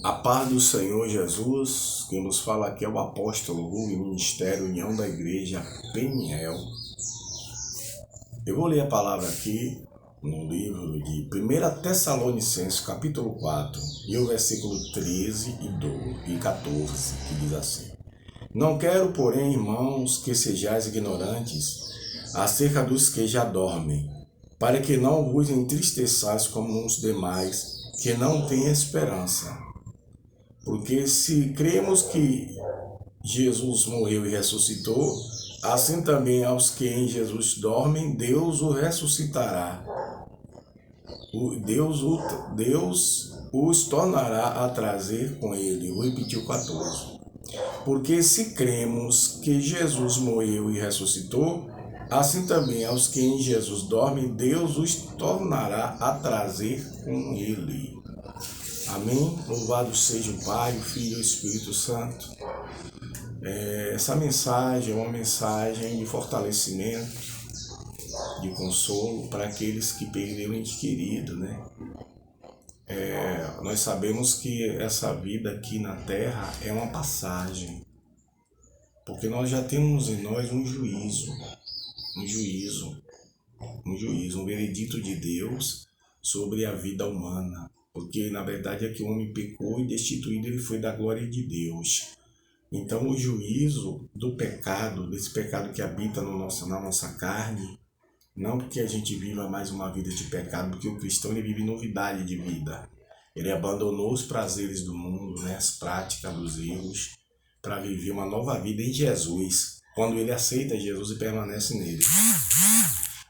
A paz do Senhor Jesus, quem nos fala aqui é o apóstolo Hugo, Ministério União da Igreja Peniel. Eu vou ler a palavra aqui no livro de 1 Tessalonicenses, capítulo 4, e o versículo 13 e 14, que diz assim: Não quero, porém, irmãos, que sejais ignorantes acerca dos que já dormem, para que não vos entristeçais como os demais, que não têm esperança. Porque se cremos que Jesus morreu e ressuscitou, assim também aos que em Jesus dormem, Deus o ressuscitará. Deus os tornará a trazer com ele. Vou repetir o 14. Porque se cremos que Jesus morreu e ressuscitou, assim também aos que em Jesus dormem, Deus os tornará a trazer com ele. Amém? Louvado seja o Pai, o Filho e o Espírito Santo. Essa mensagem é uma mensagem de fortalecimento, de consolo para aqueles que perderam ente querido, né? Nós sabemos que essa vida aqui na Terra é uma passagem, porque nós já temos em nós um veredito de Deus sobre a vida humana. Porque na verdade é que o homem pecou e destituído ele foi da glória de Deus. Então o juízo do pecado, desse pecado que habita na nossa carne, não porque a gente viva mais uma vida de pecado, porque o cristão ele vive novidade de vida. Ele abandonou os prazeres do mundo, né, as práticas dos erros, para viver uma nova vida em Jesus, quando ele aceita Jesus e permanece nele.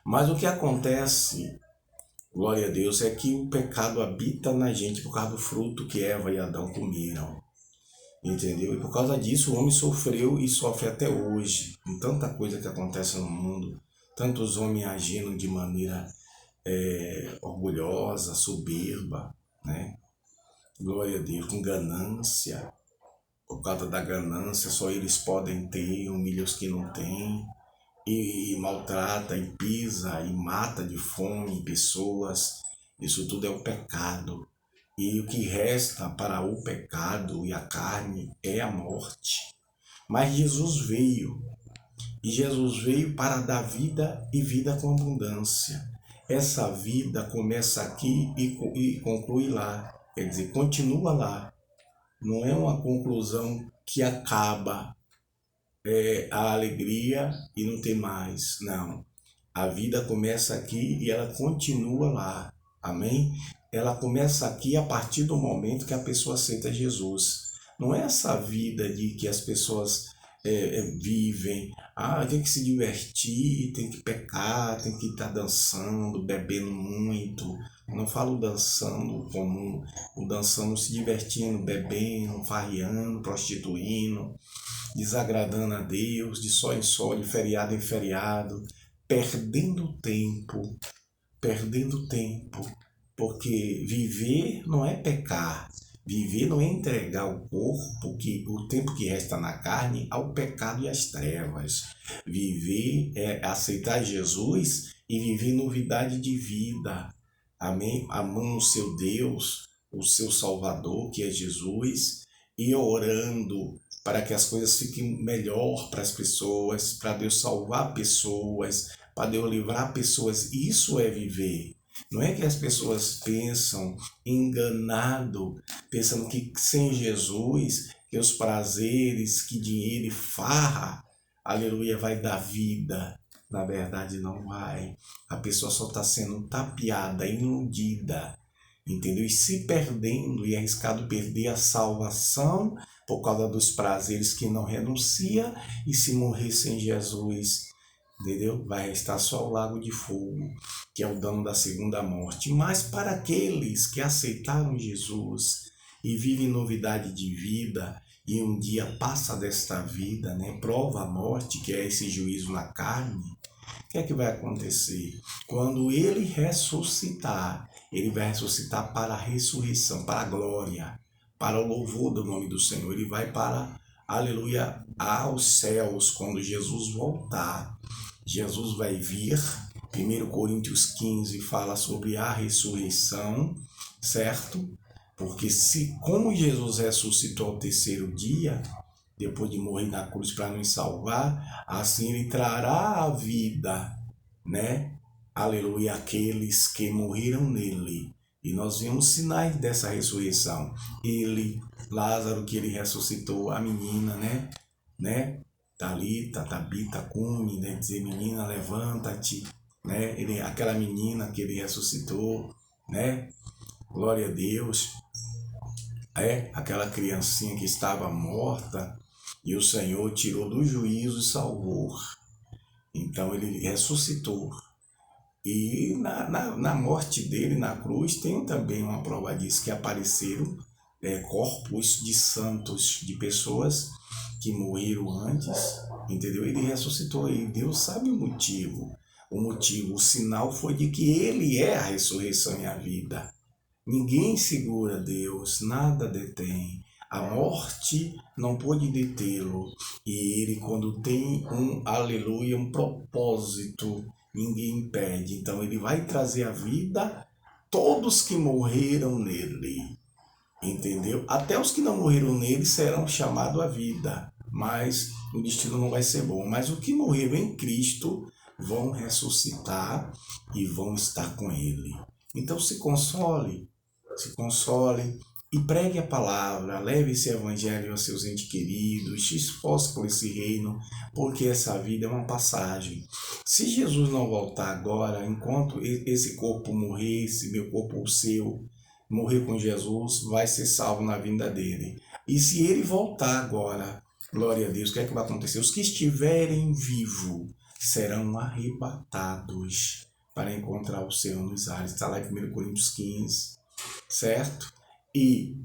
Mas o que acontece, glória a Deus, é que o pecado habita na gente por causa do fruto que Eva e Adão comeram. Entendeu? E por causa disso o homem sofreu e sofre até hoje. Com tanta coisa que acontece no mundo, tantos homens agindo de maneira orgulhosa, soberba, né? Glória a Deus, com ganância. Por causa da ganância, só eles podem ter, humilha os que não têm. E maltrata, e pisa, e mata de fome pessoas. Isso tudo é o pecado. E o que resta para o pecado e a carne é a morte. Mas Jesus veio. E Jesus veio para dar vida e vida com abundância. Essa vida começa aqui e conclui lá. Quer dizer, continua lá. Não é uma conclusão que acaba a alegria e não tem mais. Não. A vida começa aqui e ela continua lá. Amém? Ela começa aqui a partir do momento que a pessoa aceita Jesus. Não é essa vida de que as pessoas vivem. Tem que se divertir, tem que pecar, tem que estar dançando, bebendo muito. Não falo dançando comum, o dançando se divertindo, bebendo, farreando, prostituindo, desagradando a Deus, de sol em sol, de feriado em feriado, perdendo tempo, porque viver não é pecar, viver não é entregar o corpo, o tempo que resta na carne, ao pecado e às trevas. Viver é aceitar Jesus e viver novidade de vida, amém? Amando o seu Deus, o seu Salvador, que é Jesus, e orando para que as coisas fiquem melhor para as pessoas, para Deus salvar pessoas, para Deus livrar pessoas. Isso é viver. Não é que as pessoas pensam enganado, pensando que sem Jesus, que os prazeres, que dinheiro e farra, aleluia, vai dar vida. Na verdade não vai. A pessoa só está sendo tapeada, iludida, entendeu? E se perdendo e arriscado perder a salvação por causa dos prazeres que não renuncia, e se morrer sem Jesus, entendeu? Vai restar só o lago de fogo, que é o dano da segunda morte. Mas para aqueles que aceitaram Jesus e vivem novidade de vida, e um dia passa desta vida, né? Prova a morte, que é esse juízo na carne, o que é que vai acontecer? Quando ele ressuscitar, ele vai ressuscitar para a ressurreição, para a glória, para o louvor do nome do Senhor. Ele vai para, aleluia, aos céus, quando Jesus voltar. Jesus vai vir. 1 Coríntios 15 fala sobre a ressurreição, certo? Porque se como Jesus ressuscitou ao terceiro dia, depois de morrer na cruz para nos salvar, assim ele trará a vida, né? Aleluia, aqueles que morreram nele. E nós vemos sinais dessa ressurreição. Ele, Lázaro, que ele ressuscitou, a menina, né? Talita, Tabita, Cume, né? Dizer, menina, levanta-te, né? Ele, aquela menina que ele ressuscitou, né? Glória a Deus. Aquela criancinha que estava morta e o Senhor tirou do juízo e salvou. Então ele ressuscitou. E na morte dele, na cruz, tem também uma prova disso, que apareceram corpos de santos, de pessoas que morreram antes, entendeu? Ele ressuscitou e Deus sabe o motivo. O sinal foi de que ele é a ressurreição e a vida. Ninguém segura Deus, nada detém. A morte não pôde detê-lo. E ele, quando tem aleluia, um propósito, ninguém impede. Então ele vai trazer a vida todos que morreram nele. Entendeu? Até os que não morreram nele serão chamados à vida. Mas o destino não vai ser bom. Mas os que morreram em Cristo vão ressuscitar e vão estar com ele. Então se console e pregue a palavra, leve esse evangelho aos seus entes queridos, se esforce por esse reino, porque essa vida é uma passagem. Se Jesus não voltar agora, enquanto esse corpo morrer, esse meu corpo ou o seu, morrer com Jesus, vai ser salvo na vinda dele. E se ele voltar agora, glória a Deus, o que é que vai acontecer? Os que estiverem vivos serão arrebatados para encontrar o Senhor nos ares. Está lá em 1 Coríntios 15. Certo? E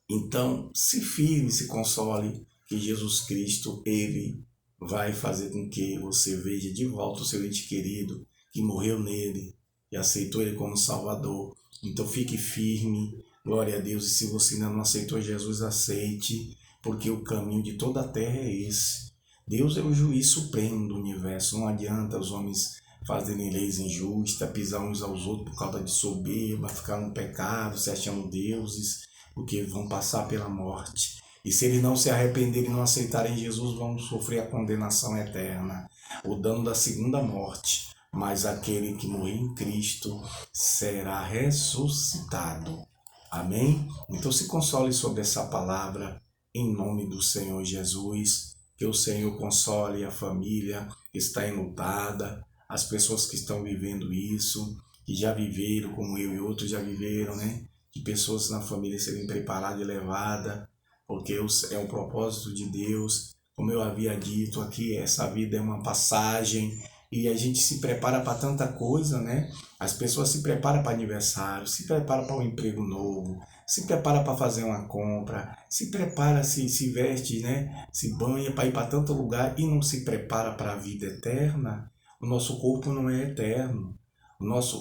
então se firme, se console que Jesus Cristo, ele vai fazer com que você veja de volta o seu ente querido que morreu nele e aceitou ele como Salvador. Então fique firme, glória a Deus. E se você ainda não aceitou Jesus, aceite, porque o caminho de toda a terra é esse. Deus é o juiz supremo do universo. Não adianta os homens fazerem leis injustas, pisar uns aos outros por causa de soberba, ficar no pecado, se achando deuses, porque vão passar pela morte. E se eles não se arrependerem e não aceitarem Jesus, vão sofrer a condenação eterna, o dano da segunda morte. Mas aquele que morrer em Cristo será ressuscitado. Amém? Então se console sobre essa palavra, em nome do Senhor Jesus. Que o Senhor console a família que está enlutada, as pessoas que estão vivendo isso, que já viveram, como eu e outros já viveram, né? De pessoas na família serem preparadas e levadas, porque é o propósito de Deus. Como eu havia dito aqui, essa vida é uma passagem e a gente se prepara para tanta coisa, né? As pessoas se preparam para aniversário, se preparam para um emprego novo, se prepara para fazer uma compra, se prepara, se veste, né? Se banha para ir para tanto lugar e não se prepara para a vida eterna. O nosso corpo não é eterno.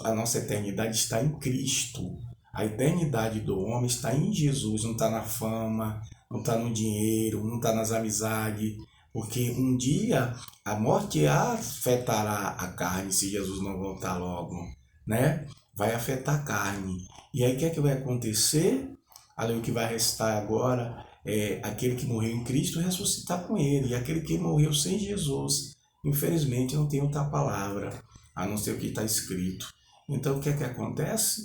A nossa eternidade está em Cristo. A eternidade do homem está em Jesus, não está na fama, não está no dinheiro, não está nas amizades. Porque um dia a morte afetará a carne se Jesus não voltar logo, né? Vai afetar a carne. E aí o que é que vai acontecer? Ali o que vai restar agora é aquele que morreu em Cristo ressuscitar com ele. E aquele que morreu sem Jesus, infelizmente não tem outra palavra, a não ser o que está escrito. Então o que é que acontece?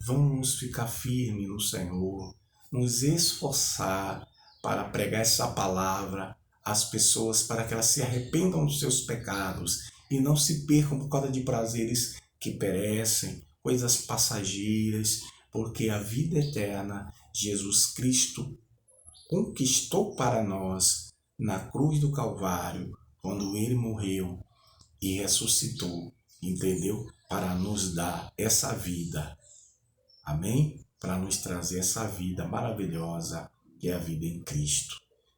Vamos ficar firmes no Senhor, nos esforçar para pregar essa palavra às pessoas, para que elas se arrependam dos seus pecados e não se percam por causa de prazeres que perecem, coisas passageiras, porque a vida eterna Jesus Cristo conquistou para nós na cruz do Calvário, quando ele morreu e ressuscitou, entendeu? Para nos dar essa vida. Amém? Para nos trazer essa vida maravilhosa que é a vida em Cristo.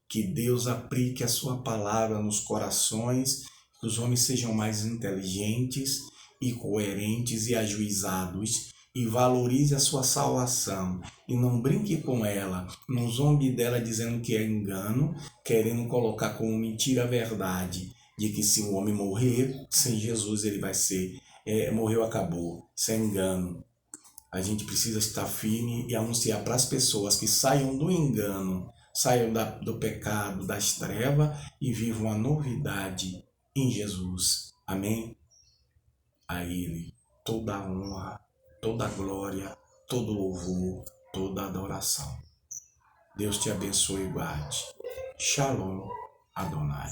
Que Deus aplique a sua palavra nos corações, que os homens sejam mais inteligentes e coerentes e ajuizados e valorize a sua salvação e não brinque com ela, não zombe dela dizendo que é engano, querendo colocar como mentira a verdade de que se o homem morrer sem Jesus ele vai ser, morreu, acabou, sem engano. A gente precisa estar firme e anunciar para as pessoas que saiam do engano, saiam do pecado, das trevas e vivam a novidade em Jesus. Amém? A Ele toda a honra, toda a glória, todo o louvor, toda a adoração. Deus te abençoe e guarde. Shalom, Adonai.